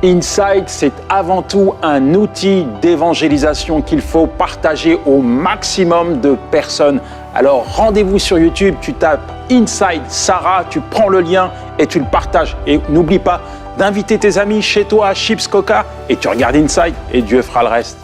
Insight, c'est avant tout un outil d'évangélisation qu'il faut partager au maximum de personnes. Alors rendez-vous sur YouTube, tu tapes Insight Sarah, tu prends le lien et tu le partages. Et n'oublie pas d'inviter tes amis chez toi à Chips Coca et tu regardes Insight et Dieu fera le reste.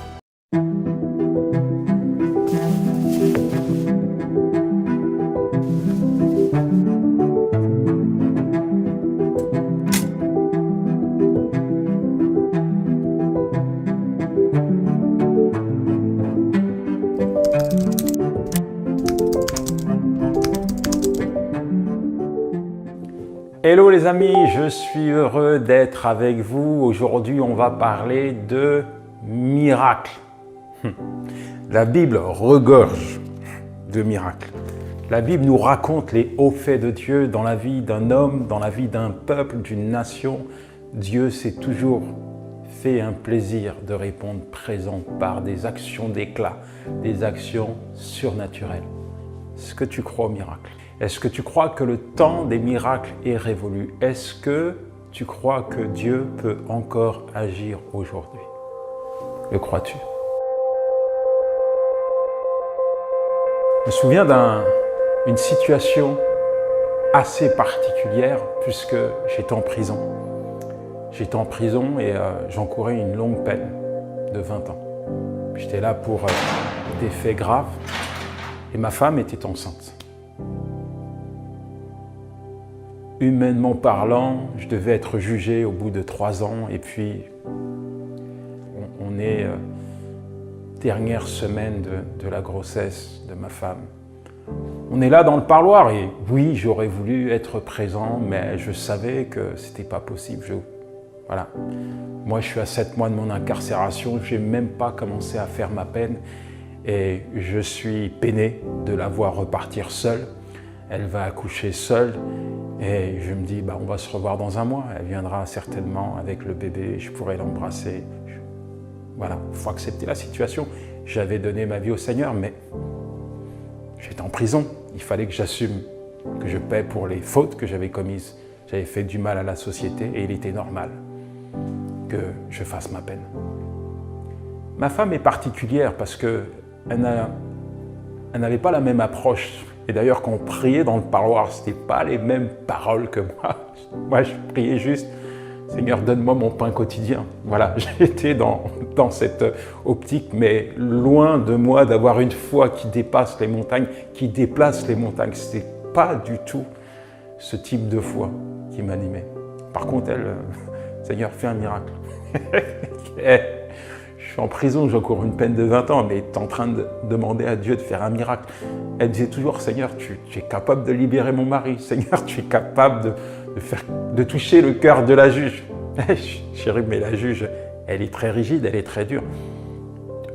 Hello les amis, je suis heureux d'être avec vous. Aujourd'hui, on va parler de miracles. La Bible regorge de miracles. La Bible nous raconte les hauts faits de Dieu dans la vie d'un homme, dans la vie d'un peuple, d'une nation. Dieu s'est toujours fait un plaisir de répondre présent par des actions d'éclat, des actions surnaturelles. Est-ce que tu crois aux miracles? Est-ce que tu crois que le temps des miracles est révolu? Est-ce que tu crois que Dieu peut encore agir aujourd'hui? Le crois-tu? Je me souviens d'une situation assez particulière puisque j'étais en prison. J'étais en prison et j'encourais une longue peine de 20 ans. J'étais là pour des faits graves et ma femme était enceinte. Humainement parlant, je devais être jugé au bout de 3 ans et puis on est dernière semaine de la grossesse de ma femme. On est là dans le parloir et oui, j'aurais voulu être présent, mais je savais que c'était pas possible. Voilà. Moi, je suis à 7 mois de mon incarcération, je n'ai même pas commencé à faire ma peine et je suis peiné de la voir repartir seule. Elle va accoucher seule. Et je me dis, on va se revoir dans 1 mois. Elle viendra certainement avec le bébé, je pourrai l'embrasser. Voilà, il faut accepter la situation. J'avais donné ma vie au Seigneur, mais j'étais en prison. Il fallait que j'assume, que je paie pour les fautes que j'avais commises. J'avais fait du mal à la société et il était normal que je fasse ma peine. Ma femme est particulière parce qu'elle n'avait pas la même approche. Et d'ailleurs, quand on priait dans le parloir, ce n'était pas les mêmes paroles que moi. Moi, je priais juste « Seigneur, donne-moi mon pain quotidien ». Voilà, j'étais dans cette optique, mais loin de moi d'avoir une foi qui dépasse les montagnes, qui déplace les montagnes. Ce n'était pas du tout ce type de foi qui m'animait. Par contre, elle, Seigneur, fais un miracle. Je suis en prison, j'encours une peine de 20 ans, mais tu es en train de demander à Dieu de faire un miracle. Elle disait toujours, Seigneur, tu es capable de libérer mon mari. Seigneur, tu es capable de toucher le cœur de la juge. Chérie, mais la juge, elle est très rigide, elle est très dure.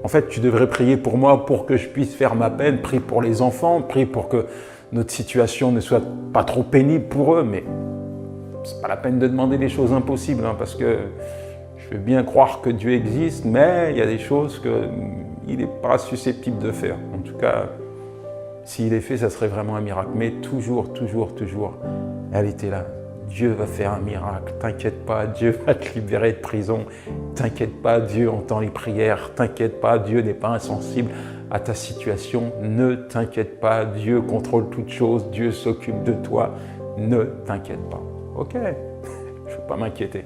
En fait, tu devrais prier pour moi pour que je puisse faire ma peine. Prie pour les enfants, prie pour que notre situation ne soit pas trop pénible pour eux. Mais c'est pas la peine de demander des choses impossibles, parce que je veux bien croire que Dieu existe, mais il y a des choses qu'il n'est pas susceptible de faire. En tout cas, s'il est fait, ça serait vraiment un miracle. Mais toujours, elle était là. Dieu va faire un miracle. T'inquiète pas, Dieu va te libérer de prison. T'inquiète pas, Dieu entend les prières. T'inquiète pas, Dieu n'est pas insensible à ta situation. Ne t'inquiète pas, Dieu contrôle toutes choses. Dieu s'occupe de toi. Ne t'inquiète pas. Ok, je ne veux pas m'inquiéter.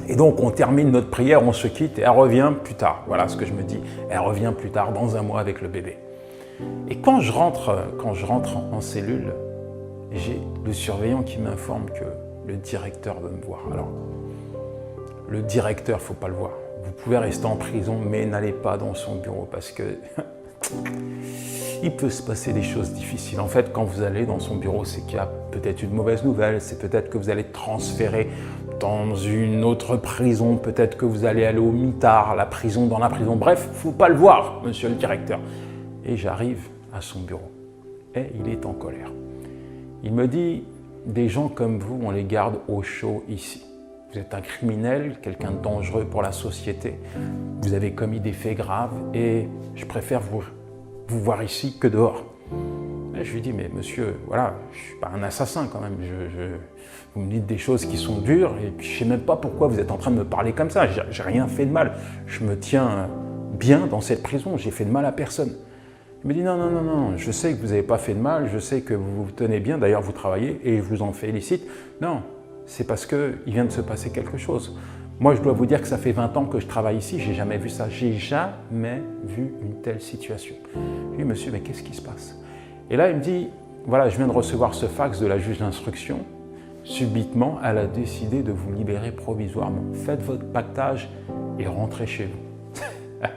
Et donc, on termine notre prière, on se quitte et elle revient plus tard. Voilà ce que je me dis. Elle revient plus tard, dans 1 mois avec le bébé. Et quand je rentre en cellule, j'ai le surveillant qui m'informe que le directeur veut me voir. Alors, le directeur, il ne faut pas le voir. Vous pouvez rester en prison, mais n'allez pas dans son bureau parce que il peut se passer des choses difficiles. En fait, quand vous allez dans son bureau, c'est qu'il y a peut-être une mauvaise nouvelle, c'est peut-être que vous allez être transféré dans une autre prison, peut-être que vous allez aller au mitard, dans la prison. Bref, il ne faut pas le voir, monsieur le directeur. Et j'arrive à son bureau et il est en colère. Il me dit, des gens comme vous, on les garde au chaud ici. Vous êtes un criminel, quelqu'un de dangereux pour la société. Vous avez commis des faits graves et je préfère vous voir ici que dehors. Et je lui dis, mais monsieur, voilà, je ne suis pas un assassin quand même. Vous me dites des choses qui sont dures et puis je ne sais même pas pourquoi vous êtes en train de me parler comme ça. J'ai rien fait de mal. Je me tiens bien dans cette prison. J'ai fait de mal à personne. Il me dit, non, non, non, non, je sais que vous n'avez pas fait de mal. Je sais que vous vous tenez bien. D'ailleurs, vous travaillez et je vous en félicite. Non, c'est parce qu'il vient de se passer quelque chose. Moi, je dois vous dire que ça fait 20 ans que je travaille ici. Je n'ai jamais vu ça. Je n'ai jamais vu une telle situation. Je lui dis, monsieur, mais qu'est-ce qui se passe? Et là, il me dit, voilà, je viens de recevoir ce fax de la juge d'instruction. Subitement, elle a décidé de vous libérer provisoirement. Faites votre pactage et rentrez chez vous.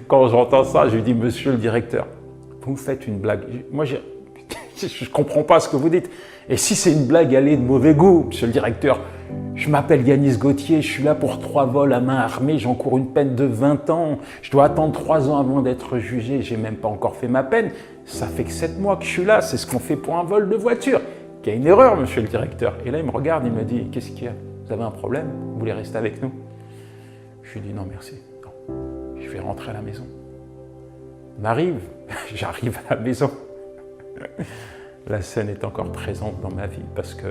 Quand j'entends ça, je lui dis, monsieur le directeur, vous me faites une blague. Moi, je ne comprends pas ce que vous dites. Et si c'est une blague, elle est de mauvais goût, monsieur le directeur. Je m'appelle Yanis Gauthier, je suis là pour 3 vols à main armée, j'encours une peine de 20 ans. Je dois attendre 3 ans avant d'être jugé, j'ai même pas encore fait ma peine. Ça fait que 7 mois que je suis là, c'est ce qu'on fait pour un vol de voiture. Il y a une erreur, monsieur le directeur. Et là, il me regarde, il me dit, qu'est-ce qu'il y a? Vous avez un problème? Vous voulez rester avec nous? Je lui dis, non, merci. Non, je vais rentrer à la maison. On arrive, j'arrive à la maison. La scène est encore présente dans ma vie parce que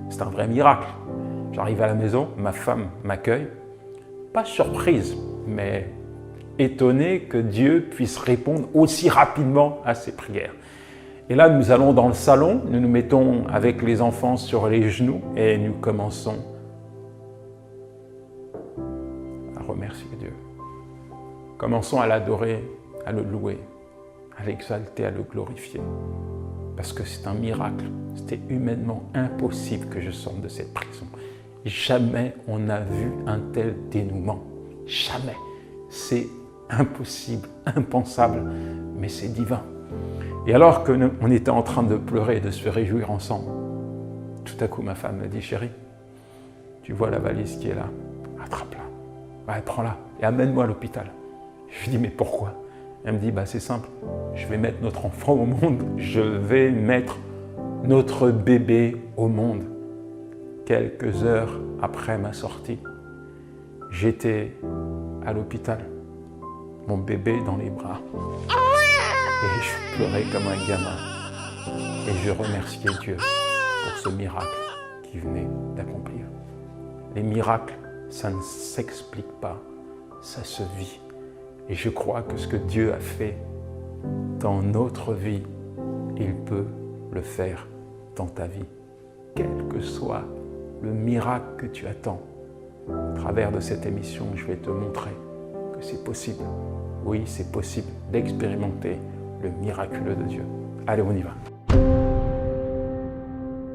c'est un vrai miracle. J'arrive à la maison, ma femme m'accueille, pas surprise, mais étonnée que Dieu puisse répondre aussi rapidement à ses prières. Et là, nous allons dans le salon, nous nous mettons avec les enfants sur les genoux et nous commençons à remercier Dieu. Commençons à l'adorer, à le louer, à l'exalter, à le glorifier. Parce que c'est un miracle. C'était humainement impossible que je sorte de cette prison. Jamais on n'a vu un tel dénouement. Jamais. C'est impossible, impensable, mais c'est divin. Et alors qu'on était en train de pleurer et de se réjouir ensemble, tout à coup ma femme me dit, chérie, tu vois la valise qui est là, attrape-la, ouais, prends-la et amène-moi à l'hôpital. Je lui dis, mais pourquoi? Elle me dit, bah, c'est simple, je vais mettre notre enfant au monde, je vais mettre notre bébé au monde. Quelques heures après ma sortie, j'étais à l'hôpital, mon bébé dans les bras. Et je pleurais comme un gamin. Et je remerciais Dieu pour ce miracle qui venait d'accomplir. Les miracles, ça ne s'explique pas, ça se vit. Et je crois que ce que Dieu a fait dans notre vie, il peut le faire dans ta vie. Quel que soit le miracle que tu attends, à travers de cette émission, je vais te montrer que c'est possible. Oui, c'est possible d'expérimenter le miraculeux de Dieu. Allez, on y va.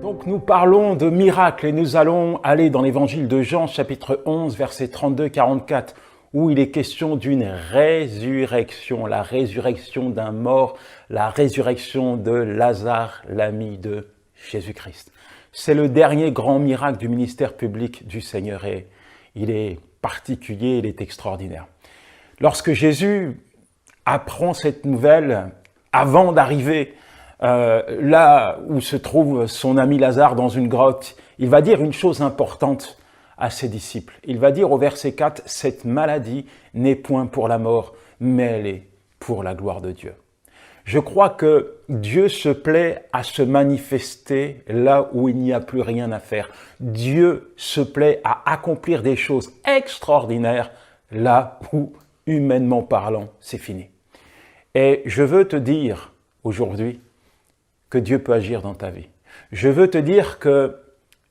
Donc nous parlons de miracles et nous allons aller dans l'évangile de Jean, chapitre 11, versets 32-44, où il est question d'une résurrection, la résurrection d'un mort, la résurrection de Lazare, l'ami de Jésus-Christ. C'est le dernier grand miracle du ministère public du Seigneur et il est particulier, il est extraordinaire. Lorsque Jésus apprend cette nouvelle, avant d'arriver là où se trouve son ami Lazare dans une grotte, il va dire une chose importante à ses disciples. Il va dire au verset 4, « Cette maladie n'est point pour la mort, mais elle est pour la gloire de Dieu. » Je crois que Dieu se plaît à se manifester là où il n'y a plus rien à faire. Dieu se plaît à accomplir des choses extraordinaires là où, humainement parlant, c'est fini. Et je veux te dire aujourd'hui que Dieu peut agir dans ta vie. Je veux te dire que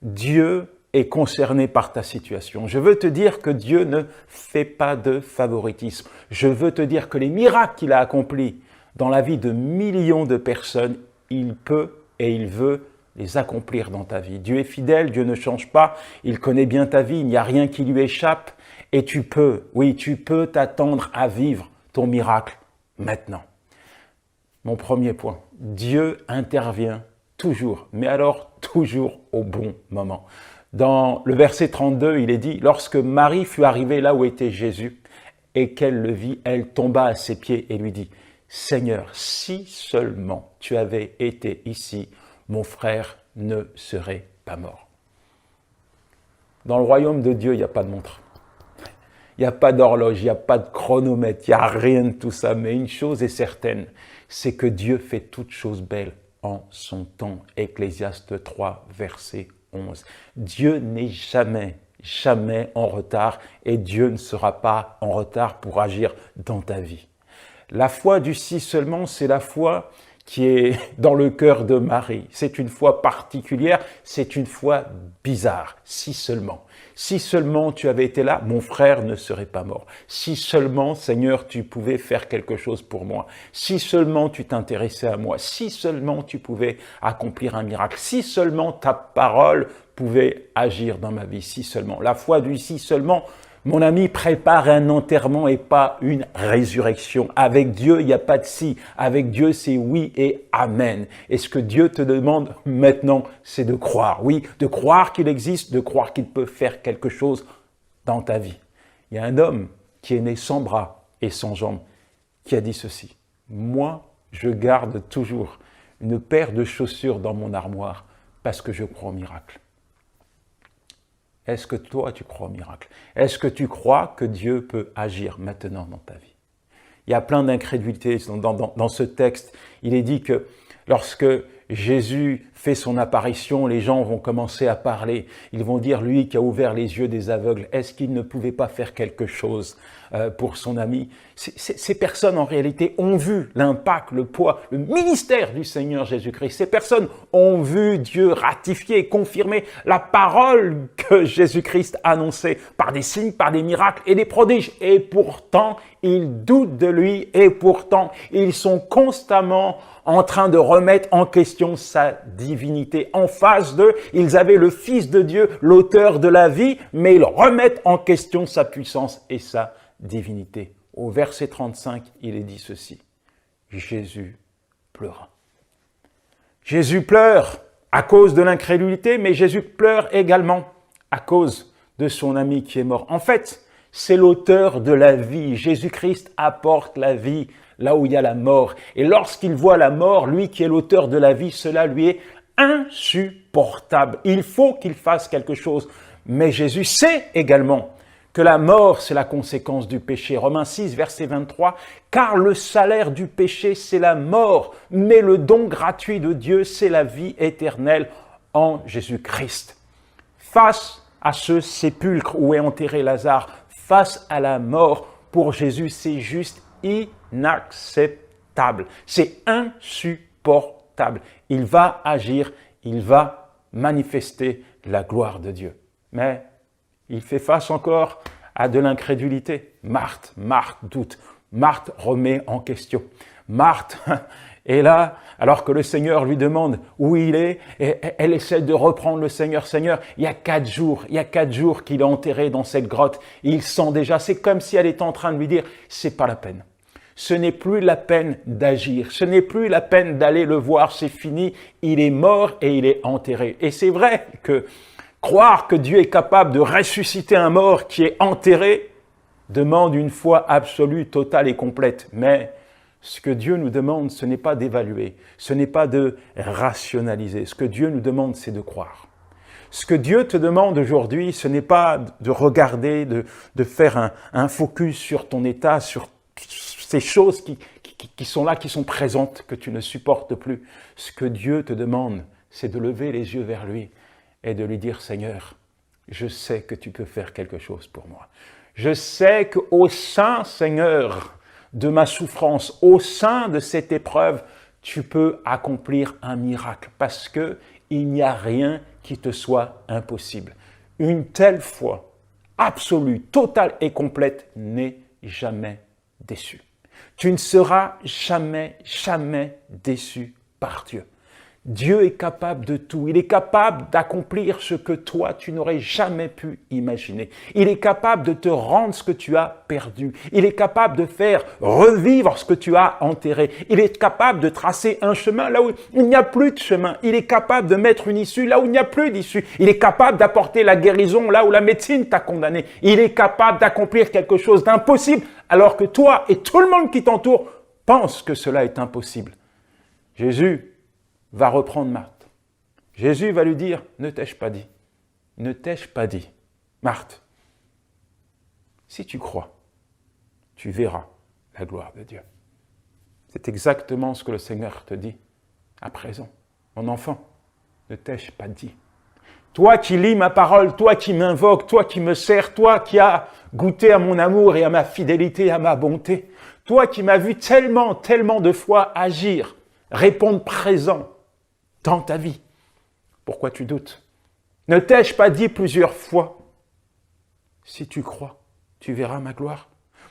Dieu est concerné par ta situation. Je veux te dire que Dieu ne fait pas de favoritisme. Je veux te dire que les miracles qu'il a accomplis dans la vie de millions de personnes, il peut et il veut les accomplir dans ta vie. Dieu est fidèle, Dieu ne change pas, il connaît bien ta vie, il n'y a rien qui lui échappe et tu peux t'attendre à vivre ton miracle maintenant. Mon premier point, Dieu intervient toujours, mais alors toujours au bon moment. Dans le verset 32, il est dit « Lorsque Marie fut arrivée là où était Jésus et qu'elle le vit, elle tomba à ses pieds et lui dit « Seigneur, si seulement tu avais été ici, mon frère ne serait pas mort. » Dans le royaume de Dieu, il n'y a pas de montre. il n'y a pas d'horloge, il n'y a pas de chronomètre, il n'y a rien de tout ça. Mais une chose est certaine, c'est que Dieu fait toutes choses belles en son temps. Ecclésiaste 3, verset 11. Dieu n'est jamais en retard et Dieu ne sera pas en retard pour agir dans ta vie. La foi du si seulement, c'est la foi qui est dans le cœur de Marie. C'est une foi particulière, c'est une foi bizarre, si seulement. Si seulement tu avais été là, mon frère ne serait pas mort. Si seulement, Seigneur, tu pouvais faire quelque chose pour moi. Si seulement tu t'intéressais à moi. Si seulement tu pouvais accomplir un miracle. Si seulement ta parole pouvait agir dans ma vie. Si seulement. La foi du si seulement, mon ami, prépare un enterrement et pas une résurrection. Avec Dieu, il n'y a pas de si. Avec Dieu, c'est oui et amen. Et ce que Dieu te demande maintenant, c'est de croire. Oui, de croire qu'il existe, de croire qu'il peut faire quelque chose dans ta vie. Il y a un homme qui est né sans bras et sans jambes qui a dit ceci. Moi, je garde toujours une paire de chaussures dans mon armoire parce que je crois au miracle. Est-ce que toi, tu crois au miracle? Est-ce que tu crois que Dieu peut agir maintenant dans ta vie? Il y a plein d'incrédulité dans ce texte. Il est dit que lorsque Jésus fait son apparition, les gens vont commencer à parler. Ils vont dire, lui qui a ouvert les yeux des aveugles, est-ce qu'il ne pouvait pas faire quelque chose pour son ami? Ces personnes, en réalité, ont vu l'impact, le poids, le ministère du Seigneur Jésus-Christ. Ces personnes ont vu Dieu ratifier et confirmer la parole que Jésus-Christ annonçait par des signes, par des miracles et des prodiges. Et pourtant, ils doutent de lui et pourtant, ils sont constamment en train de remettre en question sa divinité. En face d'eux, ils avaient le Fils de Dieu, l'auteur de la vie, mais ils remettent en question sa puissance et sa divinité. Au verset 35, il est dit ceci. Jésus pleura. Jésus pleure à cause de l'incrédulité, mais Jésus pleure également à cause de son ami qui est mort. En fait, c'est l'auteur de la vie. Jésus-Christ apporte la vie là où il y a la mort. Et lorsqu'il voit la mort, lui qui est l'auteur de la vie, cela lui est insupportable. Il faut qu'il fasse quelque chose. Mais Jésus sait également que la mort, c'est la conséquence du péché. Romains 6, verset 23, « Car le salaire du péché, c'est la mort, mais le don gratuit de Dieu, c'est la vie éternelle en Jésus-Christ. » Face à ce sépulcre où est enterré Lazare, face à la mort, pour Jésus, c'est juste inacceptable. C'est insupportable. Il va agir, il va manifester la gloire de Dieu. Mais il fait face encore à de l'incrédulité. Marthe doute. Marthe remet en question. Marthe est là, alors que le Seigneur lui demande où il est, et elle essaie de reprendre le Seigneur. Seigneur, il y a 4 jours qu'il est enterré dans cette grotte. Il sent déjà, c'est comme si elle était en train de lui dire, c'est pas la peine. Ce n'est plus la peine d'agir, ce n'est plus la peine d'aller le voir, c'est fini, il est mort et il est enterré. Et c'est vrai que croire que Dieu est capable de ressusciter un mort qui est enterré demande une foi absolue, totale et complète. Mais ce que Dieu nous demande, ce n'est pas d'évaluer, ce n'est pas de rationaliser. Ce que Dieu nous demande, c'est de croire. Ce que Dieu te demande aujourd'hui, ce n'est pas de regarder, de faire un focus sur ton état, sur ces choses qui sont là, qui sont présentes, que tu ne supportes plus. Ce que Dieu te demande, c'est de lever les yeux vers lui et de lui dire, Seigneur, je sais que tu peux faire quelque chose pour moi. Je sais qu'au sein, Seigneur, de ma souffrance, au sein de cette épreuve, tu peux accomplir un miracle parce que il n'y a rien qui te soit impossible. Une telle foi absolue, totale et complète n'est jamais déçue. Tu ne seras jamais déçu par Dieu. Dieu est capable de tout. Il est capable d'accomplir ce que toi, tu n'aurais jamais pu imaginer. Il est capable de te rendre ce que tu as perdu. Il est capable de faire revivre ce que tu as enterré. Il est capable de tracer un chemin là où il n'y a plus de chemin. Il est capable de mettre une issue là où il n'y a plus d'issue. Il est capable d'apporter la guérison là où la médecine t'a condamné. Il est capable d'accomplir quelque chose d'impossible alors que toi et tout le monde qui t'entoure pensent que cela est impossible. Jésus va reprendre Marthe. Jésus va lui dire, ne t'ai-je pas dit, Marthe, Si tu crois, tu verras la gloire de Dieu. C'est exactement ce que le Seigneur te dit à présent. Mon enfant, ne t'ai-je pas dit? Toi qui lis ma parole, toi qui m'invoques, toi qui me sers, toi qui as goûté à mon amour et à ma fidélité, à ma bonté, toi qui m'as vu tellement, tellement de fois agir, répondre présent dans ta vie, pourquoi tu doutes? Ne t'ai-je pas dit plusieurs fois? Si tu crois, tu verras ma gloire.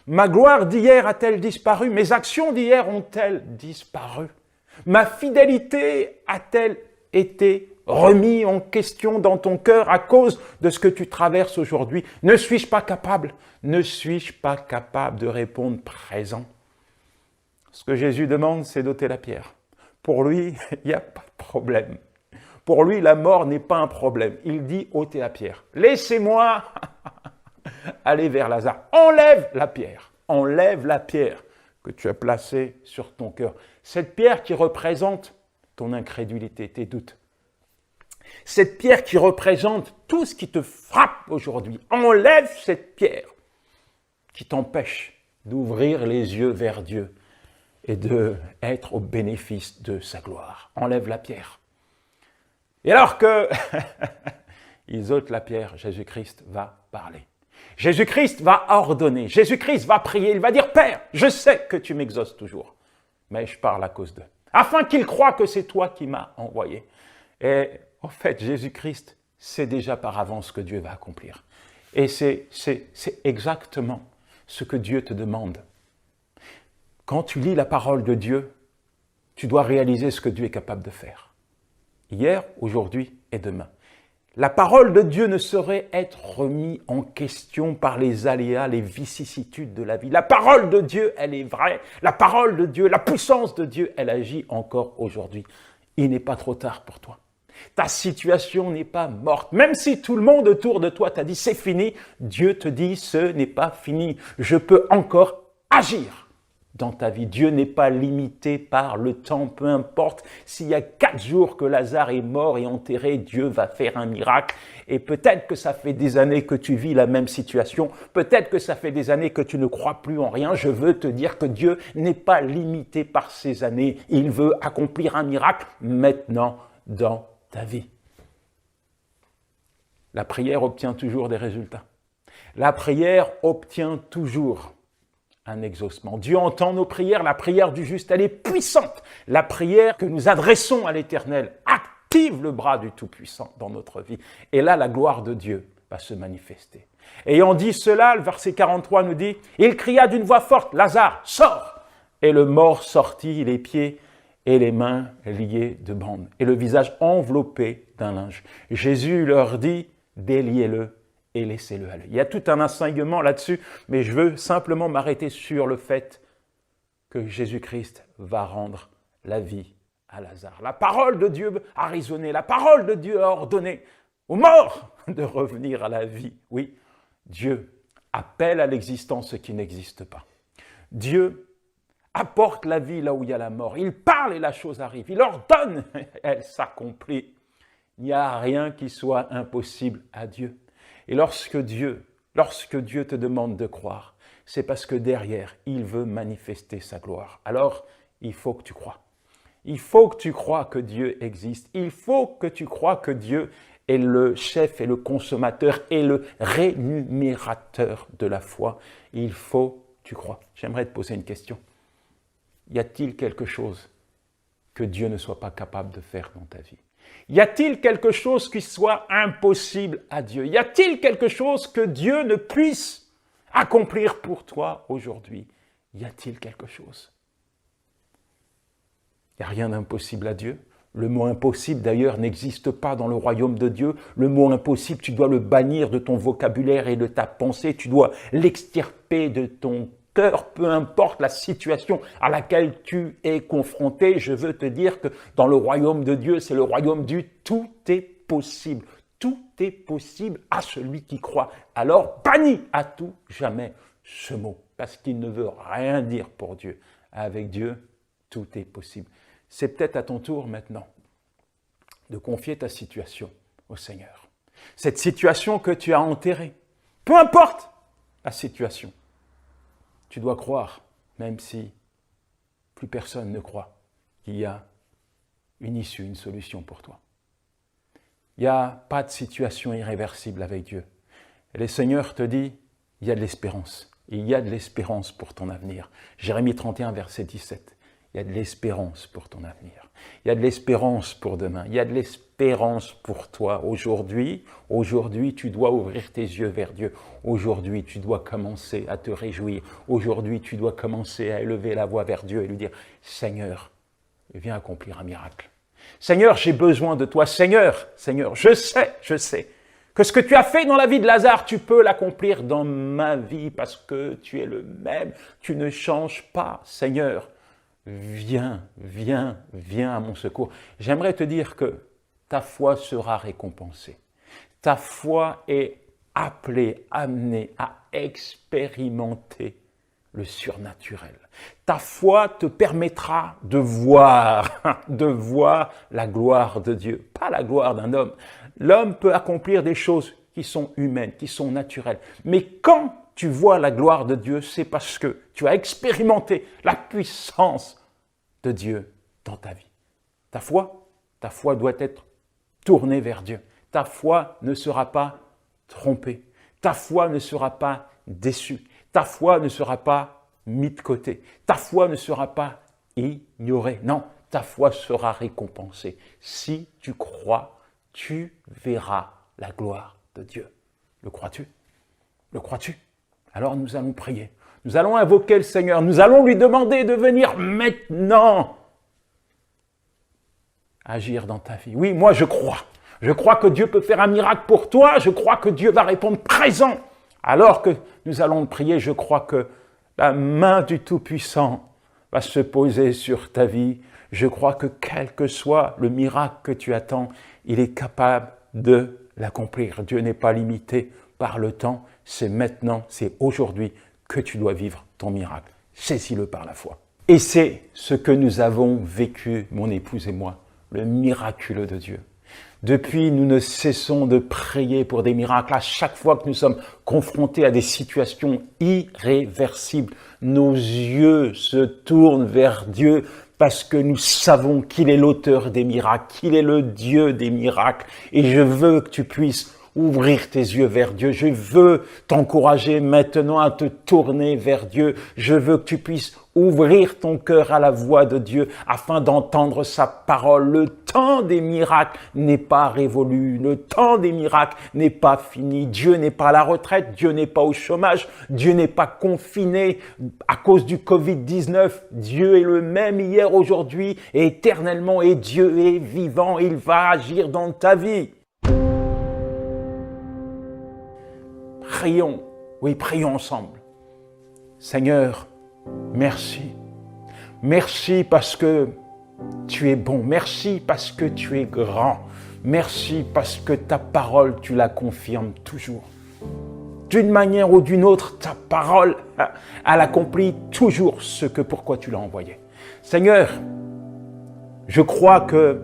Ma gloire d'hier a-t-elle disparu? Mes actions d'hier ont-elles disparu? Ma fidélité a-t-elle été remise en question dans ton cœur à cause de ce que tu traverses aujourd'hui? Ne suis-je pas capable? Ne suis-je pas capable de répondre présent? Ce que Jésus demande, c'est d'ôter la pierre. Pour lui, il n'y a pas de problème. Pour lui, la mort n'est pas un problème. Il dit ôtez la pierre. Laissez-moi aller vers Lazare. Enlève la pierre. Enlève la pierre que tu as placée sur ton cœur. Cette pierre qui représente ton incrédulité, tes doutes. Cette pierre qui représente tout ce qui te frappe aujourd'hui. Enlève cette pierre qui t'empêche d'ouvrir les yeux vers Dieu et d'être au bénéfice de sa gloire. Enlève la pierre. Et alors que ils ôtent la pierre, Jésus-Christ va parler. Jésus-Christ va ordonner. Jésus-Christ va prier. Il va dire, Père, je sais que tu m'exauces toujours, mais je parle à cause d'eux. Afin qu'ils croient que c'est toi qui m'as envoyé. Et en fait, Jésus-Christ sait déjà par avance ce que Dieu va accomplir. Et c'est exactement ce que Dieu te demande. Quand tu lis la parole de Dieu, tu dois réaliser ce que Dieu est capable de faire. Hier, aujourd'hui et demain. La parole de Dieu ne saurait être remise en question par les aléas, les vicissitudes de la vie. La parole de Dieu, elle est vraie. La parole de Dieu, la puissance de Dieu, elle agit encore aujourd'hui. Il n'est pas trop tard pour toi. Ta situation n'est pas morte. Même si tout le monde autour de toi t'a dit c'est fini, Dieu te dit ce n'est pas fini. Je peux encore agir dans ta vie. Dieu n'est pas limité par le temps, peu importe. S'il y a 4 jours que Lazare est mort et enterré, Dieu va faire un miracle. Et peut-être que ça fait des années que tu vis la même situation. Peut-être que ça fait des années que tu ne crois plus en rien. Je veux te dire que Dieu n'est pas limité par ces années. Il veut accomplir un miracle maintenant dans ta vie. La prière obtient toujours des résultats. La prière obtient toujours un exaucement. Dieu entend nos prières. La prière du juste, elle est puissante. La prière que nous adressons à l'Éternel active le bras du Tout-Puissant dans notre vie. Et là, la gloire de Dieu va se manifester. Ayant dit cela, le verset 43 nous dit, « Il cria d'une voix forte, Lazare, sors !» Et le mort sortit, les pieds et les mains liés de bandes, et le visage enveloppé d'un linge. Jésus leur dit, « Déliez-le et laissez-le aller. » Il y a tout un enseignement là-dessus, mais je veux simplement m'arrêter sur le fait que Jésus-Christ va rendre la vie à Lazare. La parole de Dieu a résonné, la parole de Dieu a ordonné aux morts de revenir à la vie. Oui, Dieu appelle à l'existence ce qui n'existe pas. Dieu apporte la vie là où il y a la mort. Il parle et la chose arrive. Il ordonne, elle s'accomplit. Il n'y a rien qui soit impossible à Dieu. Et lorsque Dieu te demande de croire, c'est parce que derrière, il veut manifester sa gloire. Alors, il faut que tu crois. Il faut que tu crois que Dieu existe. Il faut que tu crois que Dieu est le chef et le consommateur et le rémunérateur de la foi. Il faut que tu crois. J'aimerais te poser une question. Y a-t-il quelque chose que Dieu ne soit pas capable de faire dans ta vie? Y a-t-il quelque chose qui soit impossible à Dieu? Y a-t-il quelque chose que Dieu ne puisse accomplir pour toi aujourd'hui? Y a-t-il quelque chose? Il n'y a rien d'impossible à Dieu. Le mot impossible, d'ailleurs, n'existe pas dans le royaume de Dieu. Le mot impossible, tu dois le bannir de ton vocabulaire et de ta pensée. Tu dois l'extirper de ton cœur, peu importe la situation à laquelle tu es confronté. Je veux te dire que dans le royaume de Dieu, c'est le royaume du tout est possible. Tout est possible à celui qui croit. Alors, bannis à tout jamais ce mot, parce qu'il ne veut rien dire pour Dieu. Avec Dieu, tout est possible. C'est peut-être à ton tour maintenant de confier ta situation au Seigneur. Cette situation que tu as enterrée, peu importe la situation. Tu dois croire, même si plus personne ne croit, qu'il y a une issue, une solution pour toi. Il n'y a pas de situation irréversible avec Dieu. Et le Seigneur te dit, il y a de l'espérance. Il y a de l'espérance pour ton avenir. Jérémie 31, verset 17. Il y a de l'espérance pour ton avenir. Il y a de l'espérance pour demain. Il y a de l'espérance pour toi aujourd'hui. Aujourd'hui, tu dois ouvrir tes yeux vers Dieu. Aujourd'hui, tu dois commencer à te réjouir. Aujourd'hui, tu dois commencer à élever la voix vers Dieu et lui dire « Seigneur, viens accomplir un miracle. Seigneur, j'ai besoin de toi. Seigneur, je sais que ce que tu as fait dans la vie de Lazare, tu peux l'accomplir dans ma vie parce que tu es le même. Tu ne changes pas, Seigneur. Viens à mon secours. » J'aimerais te dire que ta foi sera récompensée. Ta foi est appelée, amenée à expérimenter le surnaturel. Ta foi te permettra de voir la gloire de Dieu, pas la gloire d'un homme. L'homme peut accomplir des choses qui sont humaines, qui sont naturelles. Mais quand tu vois la gloire de Dieu, c'est parce que tu as expérimenté la puissance de Dieu dans ta vie. Ta foi doit être tournée vers Dieu. Ta foi ne sera pas trompée. Ta foi ne sera pas déçue. Ta foi ne sera pas mise de côté. Ta foi ne sera pas ignorée. Non, ta foi sera récompensée. Si tu crois, tu verras la gloire de Dieu. Le crois-tu? Le crois-tu? Alors nous allons prier. Nous allons invoquer le Seigneur. Nous allons lui demander de venir maintenant agir dans ta vie. Oui, moi je crois. Je crois que Dieu peut faire un miracle pour toi. Je crois que Dieu va répondre présent. Alors que nous allons le prier, je crois que la main du Tout-Puissant va se poser sur ta vie. Je crois que quel que soit le miracle que tu attends, il est capable de l'accomplir. Dieu n'est pas limité par le temps. C'est maintenant, c'est aujourd'hui que tu dois vivre ton miracle. Saisis-le par la foi. Et c'est ce que nous avons vécu, mon épouse et moi, le miraculeux de Dieu. Depuis, nous ne cessons de prier pour des miracles. À chaque fois que nous sommes confrontés à des situations irréversibles, nos yeux se tournent vers Dieu parce que nous savons qu'il est l'auteur des miracles, qu'il est le Dieu des miracles. Et je veux que tu puisses ouvrir tes yeux vers Dieu. Je veux t'encourager maintenant à te tourner vers Dieu. Je veux que tu puisses ouvrir ton cœur à la voix de Dieu afin d'entendre sa parole. Le temps des miracles n'est pas révolu. Le temps des miracles n'est pas fini. Dieu n'est pas à la retraite. Dieu n'est pas au chômage. Dieu n'est pas confiné à cause du Covid-19. Dieu est le même hier, aujourd'hui et éternellement. Et Dieu est vivant. Il va agir dans ta vie. Prions, oui, prions ensemble. Seigneur, merci. Merci parce que tu es bon. Merci parce que tu es grand. Merci parce que ta parole, tu la confirmes toujours. D'une manière ou d'une autre, ta parole, elle accomplit toujours ce que pourquoi tu l'as envoyé. Seigneur, je crois que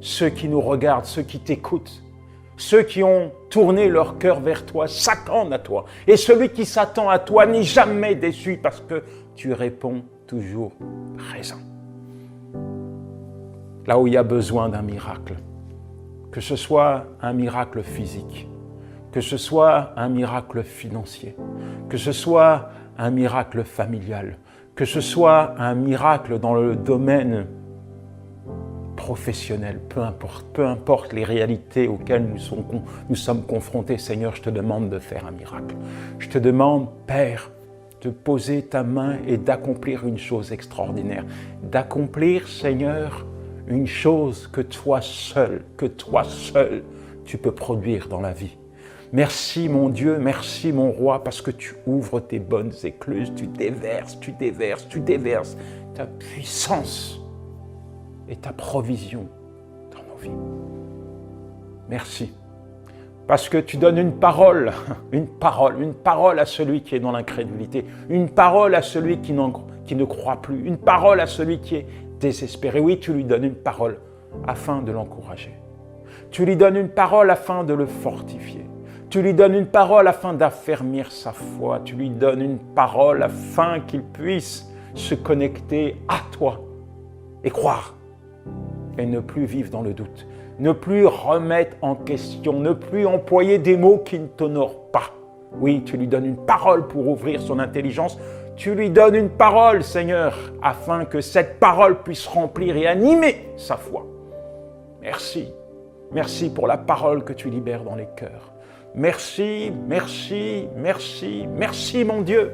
ceux qui nous regardent, ceux qui t'écoutent, ceux qui ont tourné leur cœur vers toi s'attendent à toi. Et celui qui s'attend à toi n'est jamais déçu parce que tu réponds toujours présent. Là où il y a besoin d'un miracle, que ce soit un miracle physique, que ce soit un miracle financier, que ce soit un miracle familial, que ce soit un miracle dans le domaine professionnel, peu importe les réalités auxquelles nous sommes confrontés, Seigneur, je te demande de faire un miracle. Je te demande, Père, de poser ta main et d'accomplir une chose extraordinaire. D'accomplir, Seigneur, une chose que toi seul, tu peux produire dans la vie. Merci mon Dieu, merci mon Roi, parce que tu ouvres tes bonnes écluses, tu déverses ta puissance et ta provision dans nos vies. Merci. Parce que tu donnes une parole à celui qui est dans l'incrédulité, une parole à celui qui ne croit plus, une parole à celui qui est désespéré. Oui, tu lui donnes une parole afin de l'encourager. Tu lui donnes une parole afin de le fortifier. Tu lui donnes une parole afin d'affermir sa foi. Tu lui donnes une parole afin qu'il puisse se connecter à toi et croire. Et ne plus vivre dans le doute. Ne plus remettre en question. Ne plus employer des mots qui ne t'honorent pas. Oui, tu lui donnes une parole pour ouvrir son intelligence. Tu lui donnes une parole, Seigneur, afin que cette parole puisse remplir et animer sa foi. Merci. Merci pour la parole que tu libères dans les cœurs. Merci, merci, merci, merci mon Dieu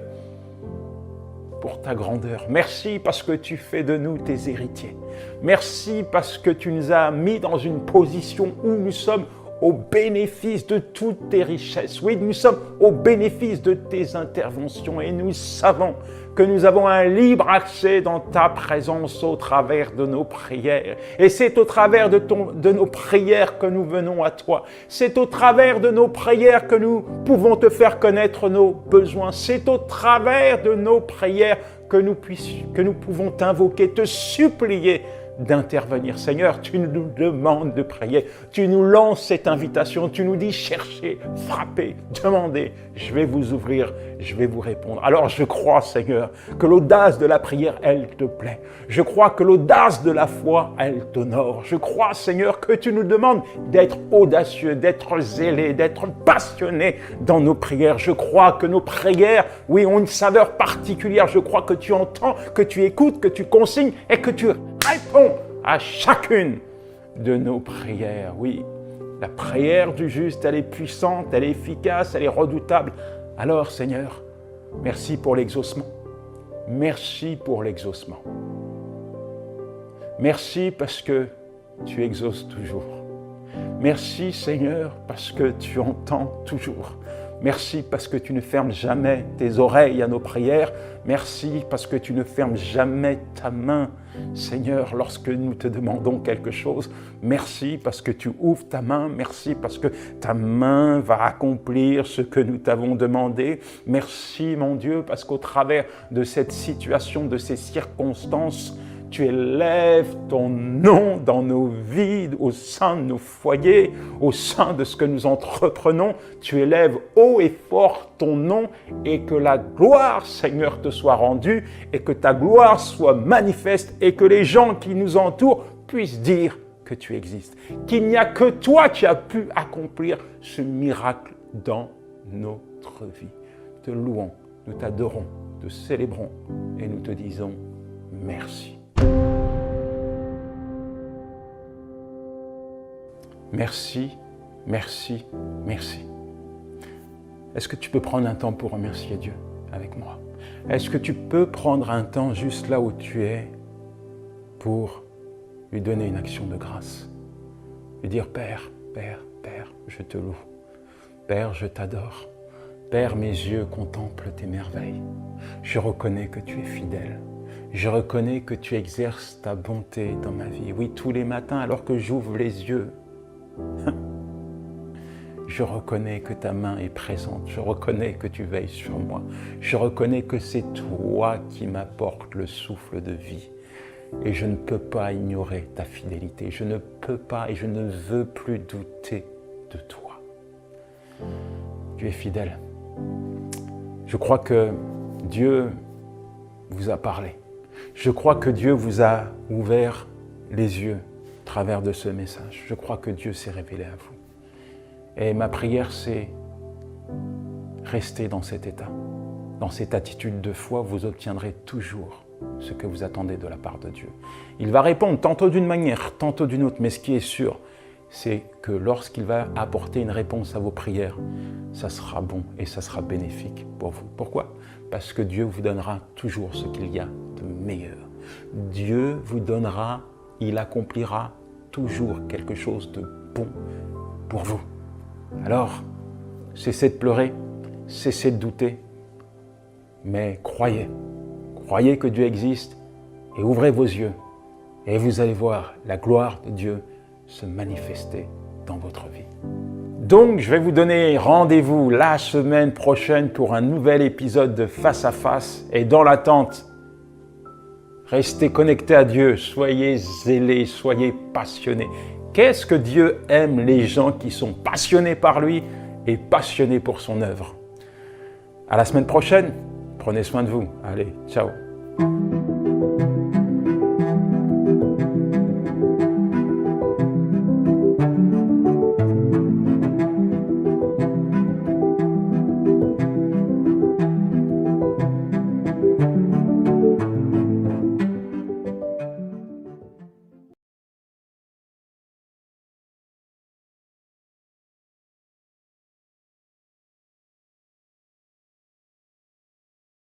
pour ta grandeur. Merci parce que tu fais de nous tes héritiers. Merci parce que tu nous as mis dans une position où nous sommes au bénéfice de toutes tes richesses. Oui, nous sommes au bénéfice de tes interventions et nous savons que nous avons un libre accès dans ta présence au travers de nos prières. Et c'est au travers de nos prières que nous venons à toi. C'est au travers de nos prières que nous pouvons te faire connaître nos besoins. C'est au travers de nos prières que nous pouvons t'invoquer, te supplier d'intervenir. Seigneur, tu nous demandes de prier. Tu nous lances cette invitation. Tu nous dis cherchez, frappez, demandez. Je vais vous ouvrir, je vais vous répondre. Alors je crois, Seigneur, que l'audace de la prière, elle te plaît. Je crois que l'audace de la foi, elle t'honore. Je crois, Seigneur, que tu nous demandes d'être audacieux, d'être zélés, d'être passionnés dans nos prières. Je crois que nos prières, oui, ont une saveur particulière. Je crois que tu entends, que tu écoutes, que tu consignes et que tu réponds à chacune de nos prières. Oui, la prière du juste, elle est puissante, elle est efficace, elle est redoutable. Alors, Seigneur, merci pour l'exaucement. Merci pour l'exaucement. Merci parce que tu exauces toujours. Merci, Seigneur, parce que tu entends toujours. Merci parce que tu ne fermes jamais tes oreilles à nos prières. Merci parce que tu ne fermes jamais ta main, Seigneur, lorsque nous te demandons quelque chose. Merci parce que tu ouvres ta main. Merci parce que ta main va accomplir ce que nous t'avons demandé. Merci, mon Dieu, parce qu'au travers de cette situation, de ces circonstances, tu élèves ton nom dans nos vies, au sein de nos foyers, au sein de ce que nous entreprenons. Tu élèves haut et fort ton nom et que la gloire, Seigneur, te soit rendue et que ta gloire soit manifeste et que les gens qui nous entourent puissent dire que tu existes. Qu'il n'y a que toi qui as pu accomplir ce miracle dans notre vie. Te louons, nous t'adorons, te célébrons et nous te disons merci. Merci, merci, merci. Est-ce que tu peux prendre un temps pour remercier Dieu avec moi? Est-ce que tu peux prendre un temps juste là où tu es pour lui donner une action de grâce? Lui dire, Père, Père, Père, je te loue. Père, je t'adore. Père, mes yeux contemplent tes merveilles. Je reconnais que tu es fidèle. Je reconnais que tu exerces ta bonté dans ma vie. Oui, tous les matins, alors que j'ouvre les yeux, je reconnais que ta main est présente. Je reconnais que tu veilles sur moi. Je reconnais que c'est toi qui m'apportes le souffle de vie. Et je ne peux pas ignorer ta fidélité. Je ne peux pas et je ne veux plus douter de toi. Tu es fidèle. Je crois que Dieu vous a parlé. Je crois que Dieu vous a ouvert les yeux à travers de ce message. Je crois que Dieu s'est révélé à vous. Et ma prière, c'est rester dans cet état. Dans cette attitude de foi, vous obtiendrez toujours ce que vous attendez de la part de Dieu. Il va répondre tantôt d'une manière, tantôt d'une autre, mais ce qui est sûr, c'est que lorsqu'il va apporter une réponse à vos prières, ça sera bon et ça sera bénéfique pour vous. Pourquoi? Parce que Dieu vous donnera toujours ce qu'il y a de meilleur. Dieu vous donnera, il accomplira toujours quelque chose de bon pour vous. Alors, cessez de pleurer, cessez de douter, mais croyez. Croyez que Dieu existe et ouvrez vos yeux et vous allez voir la gloire de Dieu se manifester dans votre vie. Donc, je vais vous donner rendez-vous la semaine prochaine pour un nouvel épisode de Face à Face. Et dans l'attente, restez connectés à Dieu, soyez zélés, soyez passionnés. Qu'est-ce que Dieu aime? Les gens qui sont passionnés par lui et passionné pour son œuvre. À la semaine prochaine, prenez soin de vous. Allez, ciao.